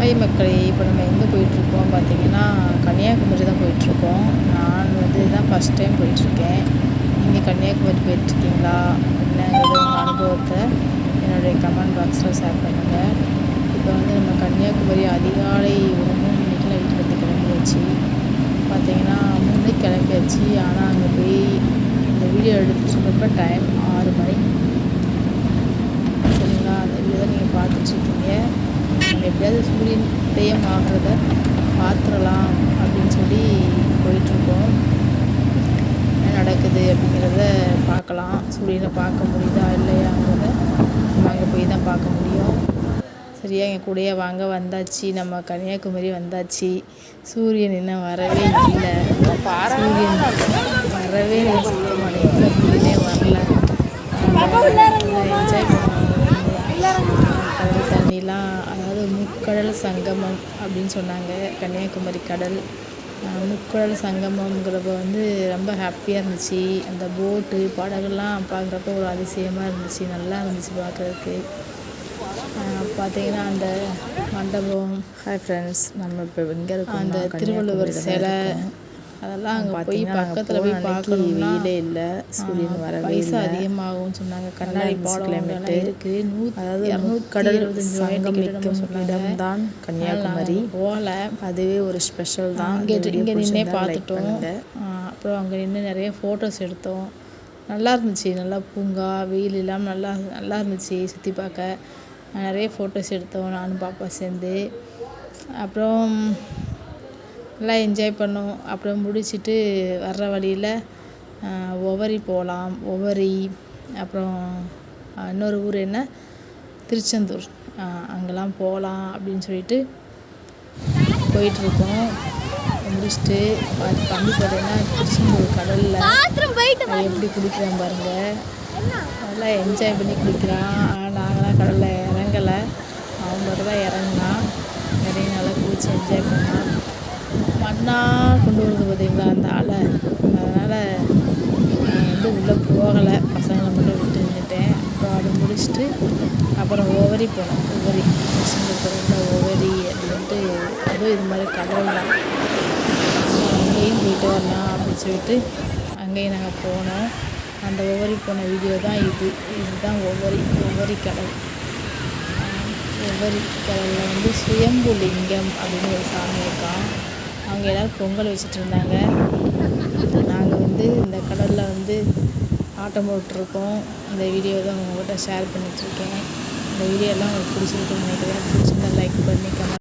Hi மக்களே, இப்போ நம்ம எங்கே போயிட்டுருக்கோம் பார்த்தீங்கன்னா, கன்னியாகுமரி தான் போயிட்டுருக்கோம். நான் வந்து இதுதான் ஃபஸ்ட் டைம் போயிட்டுருக்கேன். நீங்கள் கன்னியாகுமரி போயிட்டுருக்கீங்களா? என்னங்கிறது உங்கள் அனுபவத்தை என்னுடைய கமெண்ட் பாக்ஸில் ஷேர் பண்ணுங்கள். இப்போ வந்து நம்ம கன்னியாகுமரி அதிகாலை ஒரு 3 மணிக்கெலாம் வீட்டிலேருந்து கிளம்பியாச்சு. பார்த்தீங்கன்னா 3 மணிக்கு கிளம்பியாச்சு. ஆனால் அங்கே போய் இந்த வீடியோ எடுத்துருக்கப்ப டைம் 6 மணி. சரிங்களா? அந்த வீடியோ தான் நீங்கள் பார்த்துட்ருக்கீங்க. நம்ம எப்படியாவது சூரியன் உதயம் ஆகிறத பார்த்துடலாம் அப்படின்னு சொல்லி போயிட்டுருக்கோம். என்ன நடக்குது அப்படிங்கிறத பார்க்கலாம். சூரியனை பார்க்க முடியுதா இல்லையாங்கிறத நம்ம அங்கே போய் தான் பார்க்க முடியும். சரியா, எங்கள் கூடயே வாங்க. வந்தாச்சு, நம்ம கன்னியாகுமரி வந்தாச்சு. சூரியன் இன்னும் வரவே இல்லை. சூரியன் வரவே இல்லை. சுத்தமான சூரியனே வரல. என்ஜாய் பண்ணுவோம். கடல் தண்ணிலாம், அதாவது முக்கடல் சங்கமம் அப்படின்னு சொன்னாங்க. கன்னியாகுமரி கடல் முக்கடல் சங்கமங்கிறப்ப வந்து ரொம்ப ஹாப்பியாக இருந்துச்சு. அந்த போட்டு படகுலாம் பார்க்குறப்ப ஒரு அதிசயமாக இருந்துச்சு. நல்லா இருந்துச்சு பார்க்குறதுக்கு. பார்த்தீங்கன்னா அந்த மண்டபம். ஹாய் ஃப்ரெண்ட்ஸ், நம்ம இப்போ எங்கே இருக்கோம்? அந்த திருவள்ளுவர் சிலை அதெல்லாம் அங்கே போய் பக்கத்தில் போய் பார்க்கணும்னா வெயிலே இல்லை, சூரியன் வரவே பைசா அதிகமாகும் சொன்னாங்க. கண்ணாடி பாலம் இருக்குது. அதாவது கடல் சங்கமிக்கும் இடம்தான் கன்னியாகுமரி. போகல, அதுவே ஒரு ஸ்பெஷல் தான். இங்கே நின்னே பார்த்துட்டோம். அப்புறம் அங்கே நின்று நிறைய ஃபோட்டோஸ் எடுத்தோம். நல்லா இருந்துச்சு. நல்லா பூங்கா, வெயில் இல்லாமல் நல்லா இருந்துச்சு சுற்றி பார்க்க. நிறைய ஃபோட்டோஸ் எடுத்தோம் நானும் பாப்பா சேர்ந்து. அப்புறம் நல்லா என்ஜாய் பண்ணோம். அப்புறம் முடிச்சுட்டு வர்ற வழியில் ஒவரி போகலாம். ஒவரி, அப்புறம் இன்னொரு ஊர் என்ன, திருச்செந்தூர், அங்கெல்லாம் போகலாம் அப்படின்னு சொல்லிட்டு போயிட்டுருக்கோம். முடிச்சுட்டு தம்பி பார்த்தீங்கன்னா திருச்செந்தூர் கடலில் எப்படி குளிக்கிறான் பாருங்கள். நல்லா என்ஜாய் பண்ணி குளிக்கிறான். நாங்களாம் கடலில் இறங்கலை. அவன் மட்டும் தான் இறங்கினான். நிறைய நல்லா குளிச்சு என்ஜாய் பண்ணான். மண்ணாக கொண்டு வருது பார்த்தீங்களா அந்த அலை. அதனால் வந்து உள்ளே போகலை, பசங்களை மட்டும் விட்டு நின்றுட்டேன். அப்புறம் அதை முடிச்சுட்டு அப்புறம் ஒவரி போனோம். ஒவரி திருச்செந்தூர் ஒவரி அப்படின்ட்டு அதுவும் இது மாதிரி கடல் தான். அங்கேயும் போயிட்டு வரலாம் அப்படின்னு சொல்லிட்டு அங்கேயும் நாங்கள் போனோம். அந்த ஒவரி போன வீடியோ தான் இதுதான் ஒவரி கடல். ஒவரி கடலில் வந்து சுயம்பு லிங்கம் அப்படின்னு ஒரு சாமி இருக்கான். அவங்க எல்லோரும் பொங்கல் வச்சுட்டு இருந்தாங்க. நாங்கள் வந்து இந்த கடலில் வந்து ஆட்டம் போட்டிருக்கோம். இந்த வீடியோ தான் உங்கள்கிட்ட ஷேர் பண்ணிகிட்ருக்கேன். இந்த வீடியோலாம் உங்களுக்கு பிடிச்சிருக்குன்னு நினைக்கிறேன். பிடிச்சிருந்தா லைக்